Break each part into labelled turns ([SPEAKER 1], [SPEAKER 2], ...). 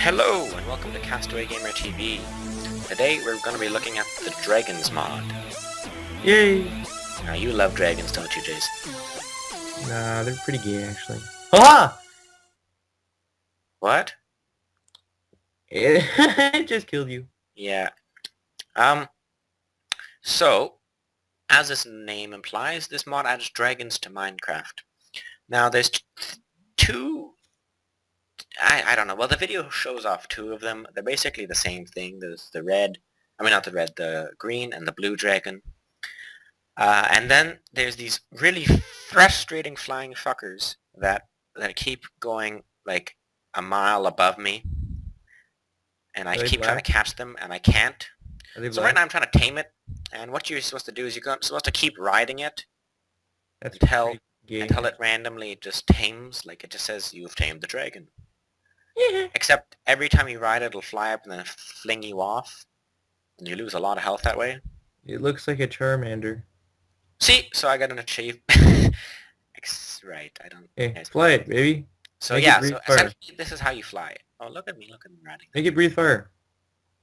[SPEAKER 1] Hello and welcome to Castaway Gamer TV. Today we're going to be looking at the Dragons mod.
[SPEAKER 2] Yay!
[SPEAKER 1] Now you love dragons, don't you, Jason?
[SPEAKER 2] Nah, they're pretty gay actually. Ha!
[SPEAKER 1] What?
[SPEAKER 2] It just killed you.
[SPEAKER 1] Yeah. So, as this name implies, this mod adds dragons to Minecraft. Now there's two... I don't know. Well, the video shows off two of them. They're basically the same thing. There's the red... I mean, not the red, the green and the blue dragon. And then there's these really frustrating flying fuckers that keep going like a mile above me, and I keep trying to catch them, and I can't. So right now I'm trying to tame it, and what you're supposed to do is you're supposed to keep riding it until it randomly just tames, like it just says you've tamed the dragon. Except every time you ride it, it'll fly up and then fling you off, and you lose a lot of health that way.
[SPEAKER 2] It looks like a Charmander.
[SPEAKER 1] See, so I got an achievement. Right, I don't...
[SPEAKER 2] Hey, fly it, baby.
[SPEAKER 1] So yeah, so essentially this is how you fly it. Oh, look at me riding.
[SPEAKER 2] Make it breathe fire.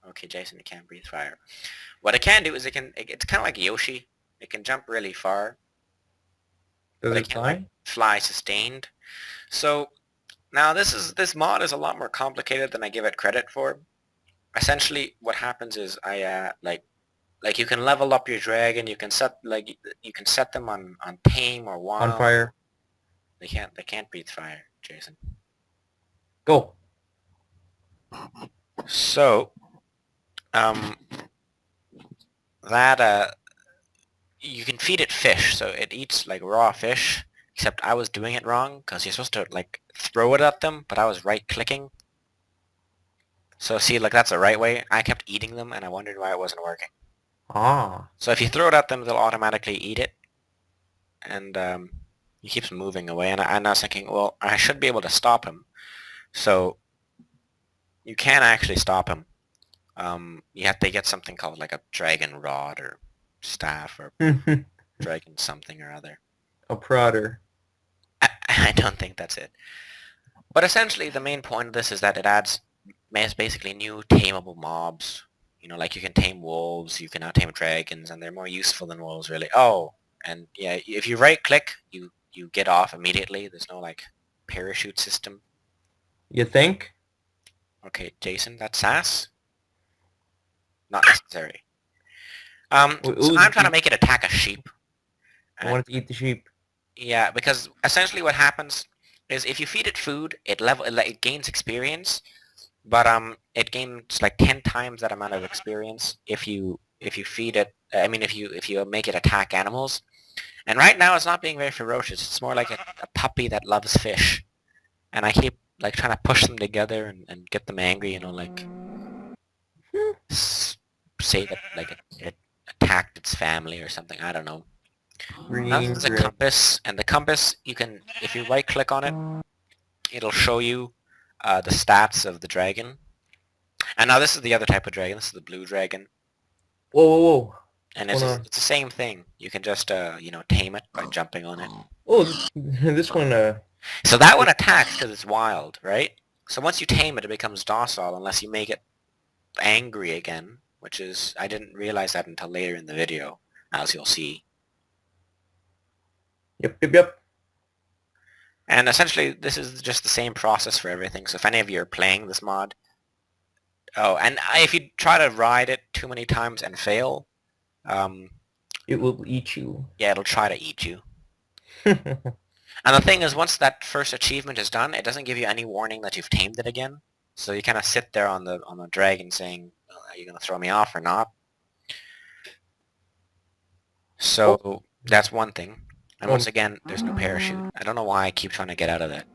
[SPEAKER 1] Okay, Jason, it can't breathe fire. What it can do is it's kind of like Yoshi. It can jump really far.
[SPEAKER 2] Does it fly?
[SPEAKER 1] Like, fly sustained. So now this mod is a lot more complicated than I give it credit for. Essentially, what happens is like you can level up your dragon. You can set them on tame or wild.
[SPEAKER 2] On fire.
[SPEAKER 1] They can't breathe fire, Jason.
[SPEAKER 2] Go.
[SPEAKER 1] So you can feed it fish, so it eats like raw fish. Except I was doing it wrong because you're supposed to like throw it at them, but I was right clicking. So see, like that's the right way. I kept eating them, and I wondered why it wasn't working.
[SPEAKER 2] Ah.
[SPEAKER 1] So if you throw it at them, they'll automatically eat it, and he keeps moving away. And I was thinking, well, I should be able to stop him. So you can actually stop him. You have to get something called like a dragon rod or staff or dragon something or other.
[SPEAKER 2] A prodder.
[SPEAKER 1] I don't think that's it. But essentially, the main point of this is that it adds basically new tameable mobs. You know, like you can tame wolves, you can now tame dragons, and they're more useful than wolves, really. Oh, and yeah, if you right-click, you get off immediately. There's no, like, parachute system.
[SPEAKER 2] You think?
[SPEAKER 1] Okay, Jason, that's sass? Not necessary. So I'm trying to make it attack a sheep.
[SPEAKER 2] I want it to eat the sheep.
[SPEAKER 1] Yeah, because essentially what happens is if you feed it food, it gains experience. But it gains like 10 times that amount of experience if you feed it. I mean, if you make it attack animals. And right now, it's not being very ferocious. It's more like a puppy that loves fish. And I keep like trying to push them together and get them angry. You know, like say that like it attacked its family or something. I don't know. Now this is a compass, and the compass you can, if you right click on it, it'll show you the stats of the dragon. And now this is the other type of dragon. This is the blue dragon.
[SPEAKER 2] Whoa.
[SPEAKER 1] And it's the same thing. You can just, tame it by jumping on it.
[SPEAKER 2] Oh, this one,
[SPEAKER 1] So that one attacks because it's wild, right? So once you tame it, it becomes docile unless you make it angry again, which is, I didn't realize that until later in the video, as you'll see.
[SPEAKER 2] Yep.
[SPEAKER 1] And essentially, this is just the same process for everything. So if any of you are playing this mod... Oh, and if you try to ride it too many times and fail...
[SPEAKER 2] it will eat you.
[SPEAKER 1] Yeah, it'll try to eat you. And the thing is, once that first achievement is done, it doesn't give you any warning that you've tamed it again. So you kind of sit there on the dragon saying, are you going to throw me off or not? So that's one thing. And once again, there's no parachute. I don't know why I keep trying to get out of that.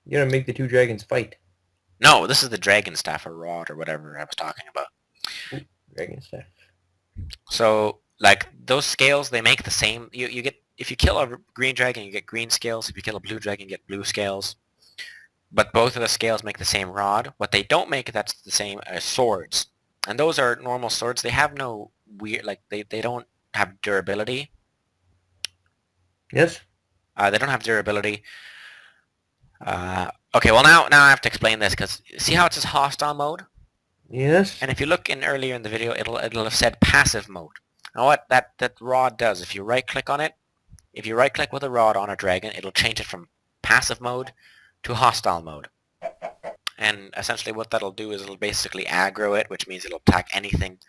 [SPEAKER 2] You're gonna make the two dragons fight.
[SPEAKER 1] No, this is the dragon staff or rod or whatever I was talking about.
[SPEAKER 2] Ooh, dragon staff.
[SPEAKER 1] So, like, those scales, they make the same... You get... If you kill a green dragon, you get green scales. If you kill a blue dragon, you get blue scales. But both of the scales make the same rod. What they don't make that's the same as swords. And those are normal swords. They have no weird... Like, they don't have durability.
[SPEAKER 2] Yes?
[SPEAKER 1] They don't have durability. Okay, well now I have to explain this, because see how it says hostile mode?
[SPEAKER 2] Yes.
[SPEAKER 1] And if you look in earlier in the video, it'll have said passive mode. Now what that rod does, if you right click on it, if you right click with a rod on a dragon, it'll change it from passive mode to hostile mode. And essentially what that'll do is it'll basically aggro it, which means it'll attack anything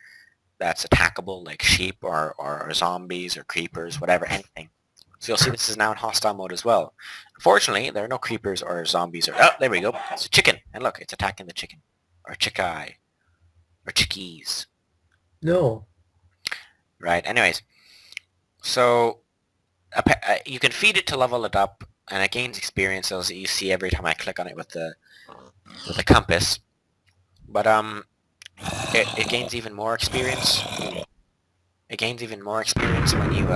[SPEAKER 1] that's attackable, like sheep or zombies or creepers, whatever, anything. So you'll see this is now in hostile mode as well. Unfortunately, there are no creepers or zombies or... Oh, there we go. It's a chicken. And look, it's attacking the chicken. Or chickai. Or chickies.
[SPEAKER 2] No.
[SPEAKER 1] Right, anyways. So, you can feed it to level it up, and it gains experience, as you see every time I click on it with the compass. But, it gains even more experience. It gains even more experience when you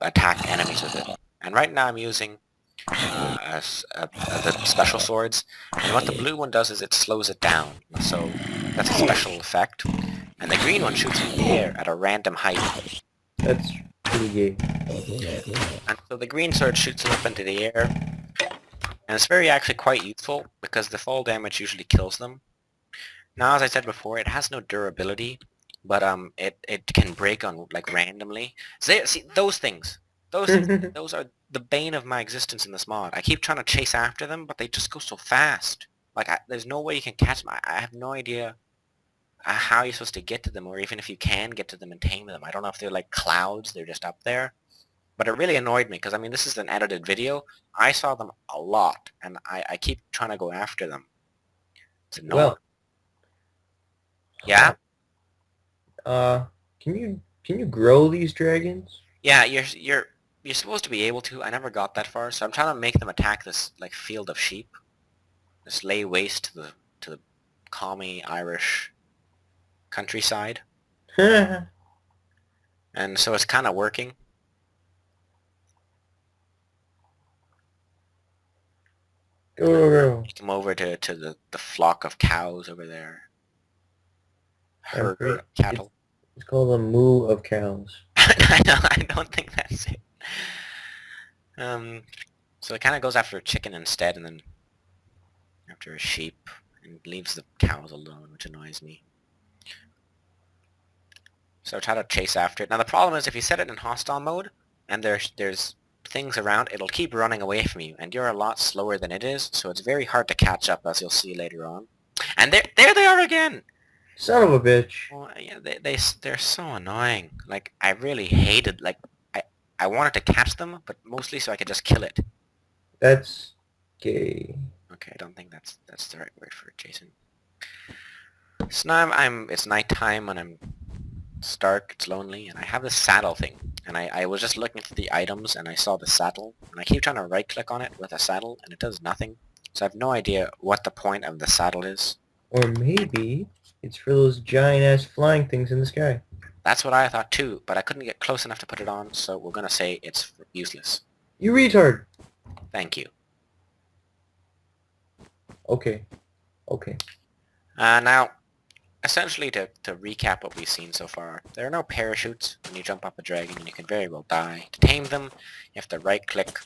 [SPEAKER 1] attack enemies with it. And right now I'm using the special swords, and what the blue one does is it slows it down. So that's a special effect. And the green one shoots in the air at a random height.
[SPEAKER 2] That's pretty gay.
[SPEAKER 1] And so the green sword shoots it up into the air, and it's actually quite useful because the fall damage usually kills them. Now, as I said before, it has no durability, but it can break on like randomly. See those things. Those are the bane of my existence in this mod. I keep trying to chase after them, but they just go so fast. Like there's no way you can catch them. I have no idea how you're supposed to get to them, or even if you can get to them and tame them. I don't know if they're like clouds. They're just up there. But it really annoyed me, because, I mean, this is an edited video. I saw them a lot, and I keep trying to go after them. It's annoying.
[SPEAKER 2] Well.
[SPEAKER 1] Yeah?
[SPEAKER 2] Can you grow these dragons?
[SPEAKER 1] Yeah, you're supposed to be able to. I never got that far, so I'm trying to make them attack this, like, field of sheep. Just lay waste to the calmy Irish countryside. And so it's kind of working.
[SPEAKER 2] Go.
[SPEAKER 1] Come over to the flock of cows over there. Herd of cattle.
[SPEAKER 2] It's called a moo of cows.
[SPEAKER 1] I don't think that's it. So it kind of goes after a chicken instead, and then after a sheep, and leaves the cows alone, which annoys me. So I try to chase after it. Now the problem is, if you set it in hostile mode, and there's things around, it'll keep running away from you, and you're a lot slower than it is, so it's very hard to catch up, as you'll see later on. And there they are again!
[SPEAKER 2] Son of a bitch.
[SPEAKER 1] Well, yeah, they're so annoying. Like, I really hated, like, I wanted to catch them, but mostly so I could just kill it.
[SPEAKER 2] That's gay.
[SPEAKER 1] Okay, I don't think that's the right word for it, Jason. So now it's nighttime, and it's dark, it's lonely, and I have this saddle thing. And I was just looking through the items, and I saw the saddle, and I keep trying to right-click on it with a saddle, and it does nothing. So I have no idea what the point of the saddle is.
[SPEAKER 2] Or maybe it's for those giant-ass flying things in the sky.
[SPEAKER 1] That's what I thought too, but I couldn't get close enough to put it on, so we're gonna say it's useless.
[SPEAKER 2] You retard!
[SPEAKER 1] Thank you.
[SPEAKER 2] Okay.
[SPEAKER 1] Now, essentially to recap what we've seen so far, there are no parachutes when you jump up a dragon, and you can very well die. To tame them, you have to right-click.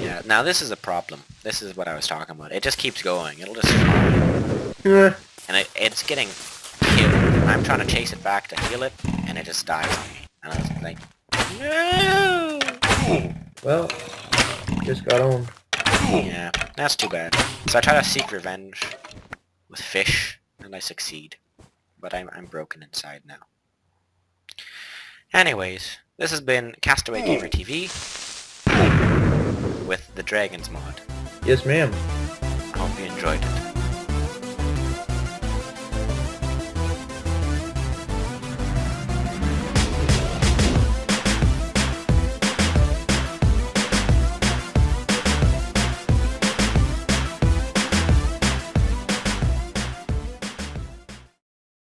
[SPEAKER 1] Yeah, now this is a problem. This is what I was talking about. It just keeps going. It'll just fly. And it's getting killed. I'm trying to chase it back to heal it, and it just dies on me. And I was like, no!
[SPEAKER 2] Well, just got on.
[SPEAKER 1] Yeah, that's too bad. So I try to seek revenge with fish, and I succeed. But I'm broken inside now. Anyways, this has been Castaway Gamer TV with the Dragons mod.
[SPEAKER 2] Yes, ma'am.
[SPEAKER 1] I hope you enjoyed it.